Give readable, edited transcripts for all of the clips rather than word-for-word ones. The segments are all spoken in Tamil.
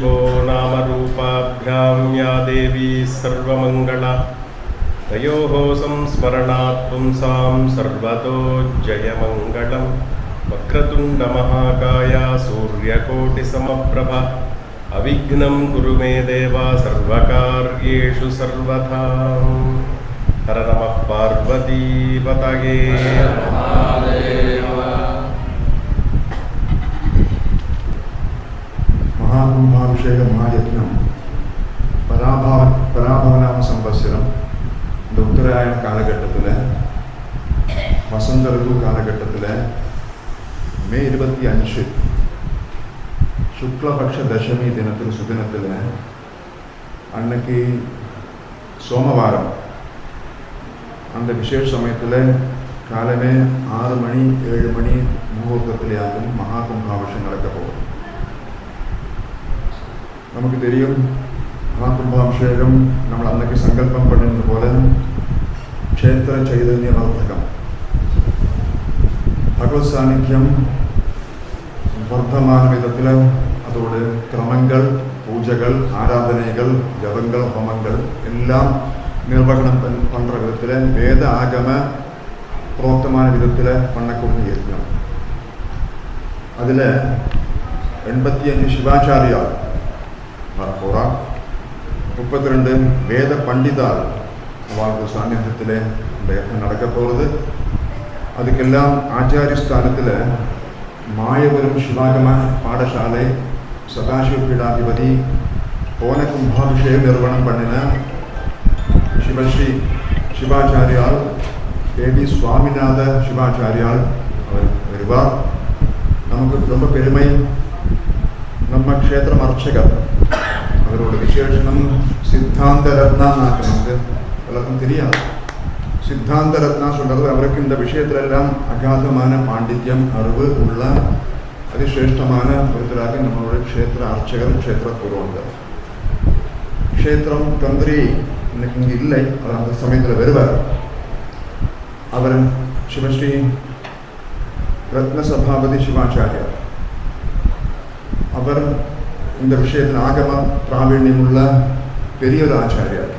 शिवो नामरूपाभ्यां या देवी सर्वमङ्गला तयोः संस्मरणात् पुंसां सर्वतो जयमङ्गलं वक्रतुण्डमहाकाय सूर्यकोटिसमप्रभा अविघ्नं कुरु मे देव सर्वकार्येषु सर्वदा हर नमः पार्वतीपतये महाकुंभाभिषेक महायज्ञम पराभवनाम संवत्सरम இந்த உத்தராயண காலகட்டத்தில் வசந்த ரிது காலகட்டத்தில் மே 25 சுக்லபக்ஷ தசமி தினத்தில் சுதினத்தில் அன்னைக்கு சோமவாரம் அந்த விசேஷ சமயத்தில் காலமே 6 மணி 7 மணி முகூர்த்தத்திலேயாகும் மகா கும்பாபிஷேகம் நடக்க போகுது. நமக்கு தெரியும் மகாகும்பாபிஷேகம் நம்ம அன்னைக்கு சங்கல்பம் பண்ணினது போல க்ஷேத்திர சைதன்ய வர்த்தகம் பகவத் சாநித்தியம் வர்த்தமான விதத்தில் அதோட கிரமங்கள் பூஜைகள் ஆராதனைகள் ஜபங்கள் ஹோமங்கள் எல்லாம் நிர்வகணம் பண்ணுற விதத்தில் வேத ஆகம புரோக்தமான விதத்தில் பண்ணக்கூடிய யஜ்ஞம். அதில் 85 சிவாச்சாரியா வரப்போகிறா, 32 வேத பண்டிதார் வாழ்க்கை சாநித்தியத்தில் இந்த யஜ்ஞம் நடக்க போகிறது. அதுக்கெல்லாம் ஆச்சாரிய ஸ்தானத்தில் மாயவரம் சிவாகம பாடசாலை சதாசிவ பீடாதிபதி போன கும்பாபிஷேக நிறுவனம் பண்ணின சிவஸ்ரீ சிவாச்சாரியால் தேவி சுவாமிநாத சிவாச்சாரியால் அவர் வருவார். நமக்கு ரொம்ப பெருமை. நம்ம க்ஷேத்திரம் அர்ச்சகர், அவரோட விசேஷனம் சித்தாந்த ரத்னா. நமக்கு எல்லாருக்கும் தெரியாது. சித்தாந்த ரத்னா சொல்றது அவருக்கு இந்த விஷயத்துல எல்லாம் அகாதமான பாண்டித்யம் அறிவு உள்ள அதிசிரேஷ்டமான ஒருத்தராக நம்மளோட க்ஷேத்திர அர்ச்சகர், க்ஷேத்திர புரோகிதர். க்ஷேத்திரம் தந்திரி இன்னைக்கு இங்கே இல்லை, அவர் அந்த சமயத்தில் வருவார். அவர் சிவஸ்ரீ ரத்ன சபாபதி சிவாச்சாரியார். அவர் இந்த விஷயத்தில் ஆகம பிராவீண்யம் உள்ள பெரிய ஒரு ஆச்சாரியார்.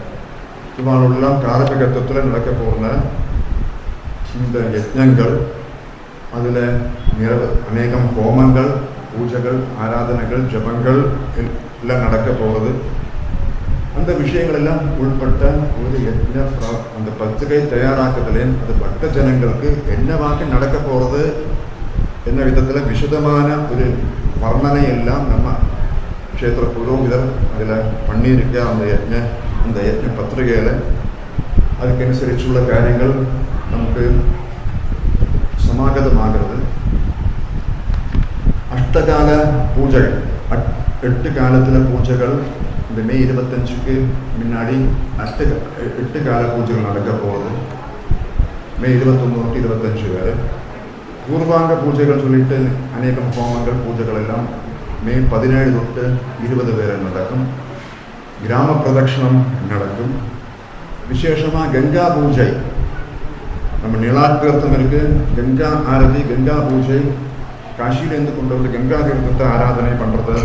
இவாளெல்லாம் காரகத்துவத்தில் நடக்க போகிற இந்த யஜ்ஞங்கள், அதில் அநேகம் ஹோமங்கள் பூஜைகள் ஆராதனைகள் ஜபங்கள் எல்லாம் நடக்க போகிறது. அந்த விஷயங்கள் எல்லாம் உள்பட்ட ஒரு யஜ்ஞ அந்த பத்திரிகை தயாராக்குதலே அது பக்த ஜனங்களுக்கு என்னவாக நடக்க போகிறது என்ன விதத்தில் விசதமான ஒரு வர்ணனை எல்லாம் நம்ம க்ஷேத்திர புரோகிதர் அதில் பண்ணியிருக்க அந்த யஜ்ஞ பத்திரிகையில் அதுக்கனுசரிச்சுள்ள காரியங்கள் நமக்கு சமாகதமாகிறது. அஷ்டகால பூஜைகள் 8 காலத்தில் பூஜைகள் இந்த மே 25க்கு முன்னாடி 8 கால பூஜைகள் நடக்க போகுது. மே 21 to 25 வேறு பூர்வாங்க பூஜைகள் சொல்லிட்டு அநேகம் ஹோமங்கள் பூஜைகள் எல்லாம் மே 17 to 20 வேறு நடக்கும். கிராம பிரதட்சணம் நடக்கும். விசேஷமாக கங்கா பூஜை, நம்ம நிலாத்தீர்த்தம் இருக்கு, கங்கா ஆரதி கங்கா பூஜை காசியிலேருந்து கொண்டு வந்து கங்கா தீர்த்தத்தை ஆராதனை பண்ணுறது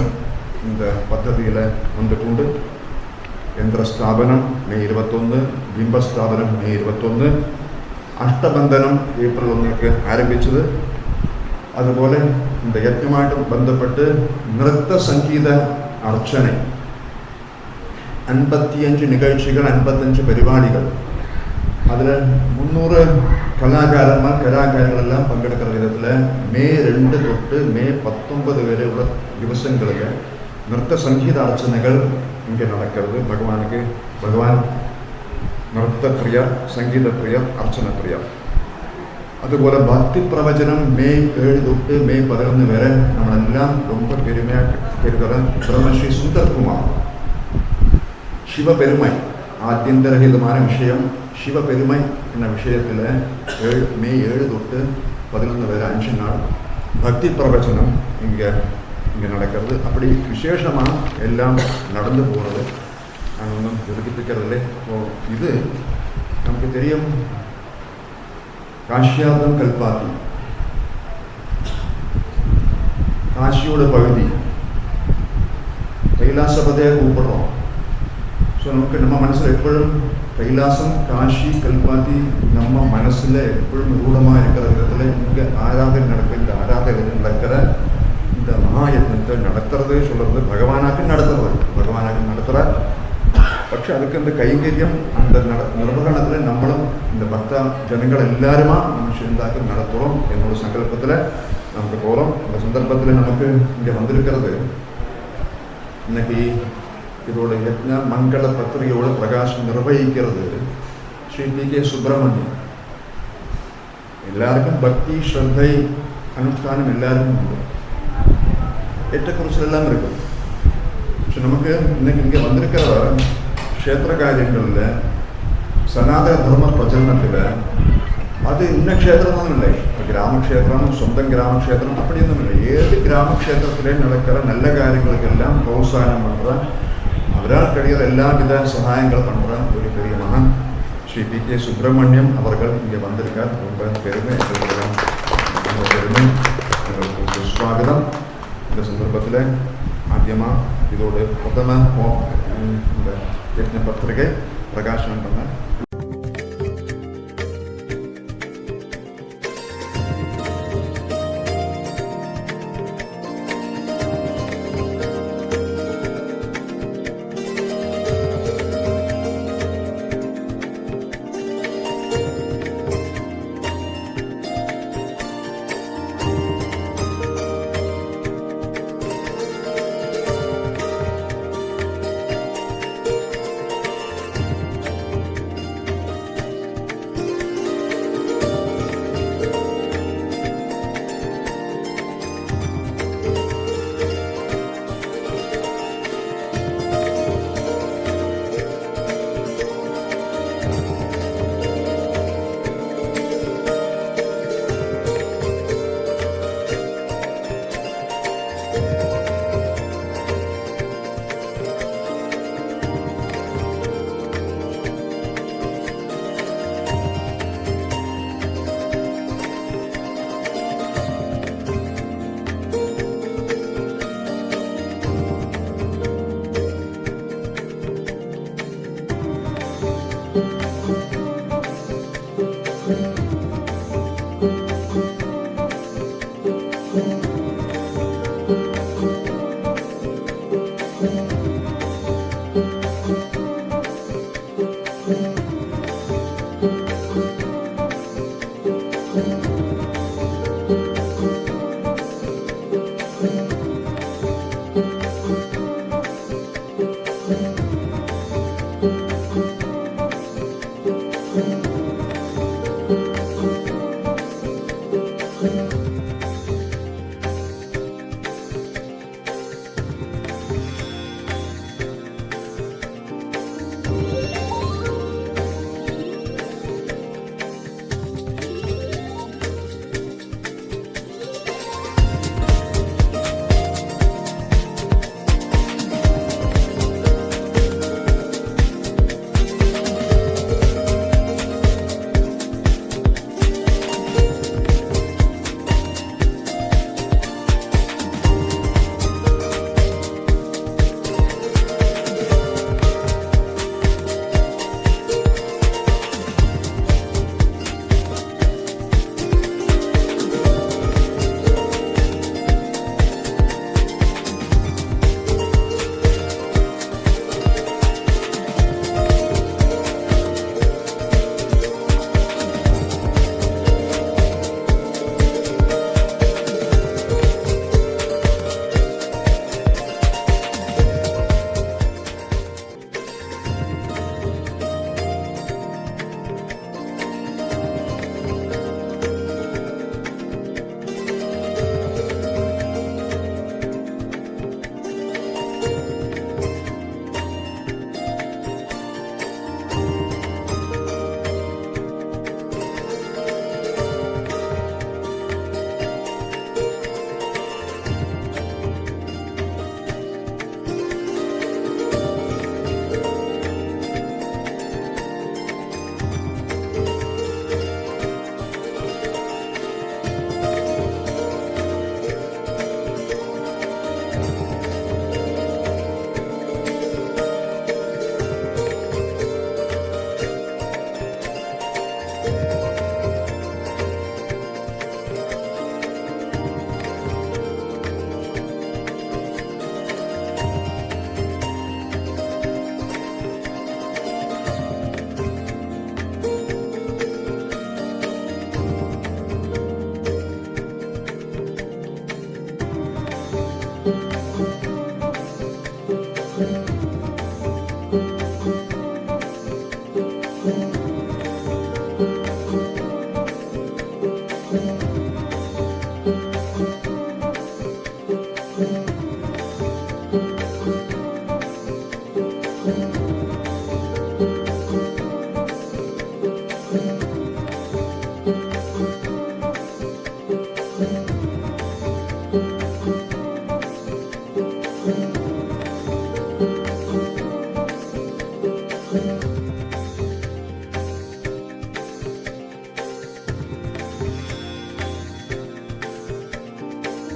இந்த பദ്ധதியில் வந்துட்டு. யந்திர ஸ்தாபனம் மே 21, பிம்பஸ்தாபனம் மே 21, அஷ்டபந்தனம் ஏப்ரல் 1க்கு ஆரம்பிச்சது. அதுபோல் இந்த யஜ்ஞமாയിട്ട് பந்தப்பட்டு நிறுத்த சங்கீத அர்ச்சனை 55 நிகழ்ச்சிகள் 55 പരിപാടിகள். அதில் 300 கலாகாரர்கள் எல்லாம் பங்கெடுக்கிற விதத்தில் மே 2 to மே 19 வரை உள்ள திவசங்களுக்கு நிறுத்த சங்கீத அர்ச்சனைகள் இங்கே நடக்கிறது. பகவான் நிறுத்த பிரியா, சங்கீத பிரியா, அர்ச்சனை பிரியா. அதுபோல் பக்தி பிரவச்சனம் மே 7 to மே 11 வரை நம்மளெல்லாம் ரொம்ப பெருமையாக இருக்கிற பிரம்மஸ்ரீ சுந்தர்குமார் சிவபெருமை ஆத்தியந்தரகிதமான விஷயம். சிவபெருமை என்ற விஷயத்தில் மே 7 to 11 வரை 5 நாள் பக்தி பிரவச்சனம் இங்கே நடக்கிறது. அப்படி விசேஷமாக எல்லாம் நடந்து போகிறது. நான் ஒன்றும் விரும்பிக்கிறதில்லை. இது நமக்கு தெரியும். காஷ்யாதம் கல்பாத்தி, காசியோட பகுதி கைலாசபதியை கூப்பிடுறோம். ஸோ நமக்கு நம்ம மனசில் எப்பொழுதும் கைலாசம், காஷி, கல்பாத்தி நம்ம மனசில் எப்பொழுதும் ரூಢமாக இருக்கிற விதத்தில் இங்கே ஆராதனை நடக்கிற இந்த ஆராதனை நடக்கிற இந்த மகாயத்னத்தை நடத்துறது சொல்கிறது பகவானாக்கு நடத்துகிறார். പക്ഷെ அதுக்கு அந்த கைங்கரியம் அந்த நிர்வகணத்தில் நம்மளும் இந்த பக்த ஜனங்கள் எல்லாருமா நம்ம சேர்ந்தாக்க நடத்துகிறோம் என்னோட சங்கல்பத்தில் நமக்கு போகிறோம். இந்த சந்தர்ப்பத்தில் நமக்கு இங்கே வந்திருக்கிறது இன்னைக்கு இதோட யஜ்ஞ மங்கள பத்திரிகையோட பிரகாசம் நிர்வகிக்கிறது ஸ்ரீ பி.கே. சுப்பிரமணியம். எல்லாருக்கும் பக்தி, ஸ்ரத்தை, அனுஷ்டானம் எல்லாருக்கும் உண்டு, ஏற்றக்குறைச்சல் எல்லாம் இருக்கும். ஸோ நமக்கு இன்னைக்கு இங்கே வந்திருக்கிற க்ஷேத்திர காரியங்களில் சனாதன தர்ம பிரச்சனத்தில் அது இன்ன க்ஷேத்திரமும் இல்லை, கிராமக்ஷேத்திரம், சொந்த கிராமக்ஷேத்திரம் அப்படியொന്നും இல்லை. ஏது கிராமக்ஷேத்திரத்திலே நடக்கிற நல்ல காரியங்களுக்கெல்லாம் പ്രോത്സാഹനം பண்ணுற, அவரால் கிடைக்கிற எல்லா வித சகாயங்கள் பண்ணுற ஒரு பெரிய மகான் ஸ்ரீ பி.கே. சுப்பிரமணியம் அவர்கள் இங்கே வந்திருக்கார். ரொம்ப பெருமை, ரொம்ப பெருமை, உங்களுக்கு சுவாகதம். இந்த சந்தர்ப்பத்தில் ஆத்தியமாக இதோட பிரதம இந்த யஜ்ஞ பத்திரிகை பிரகாசனம் பண்ண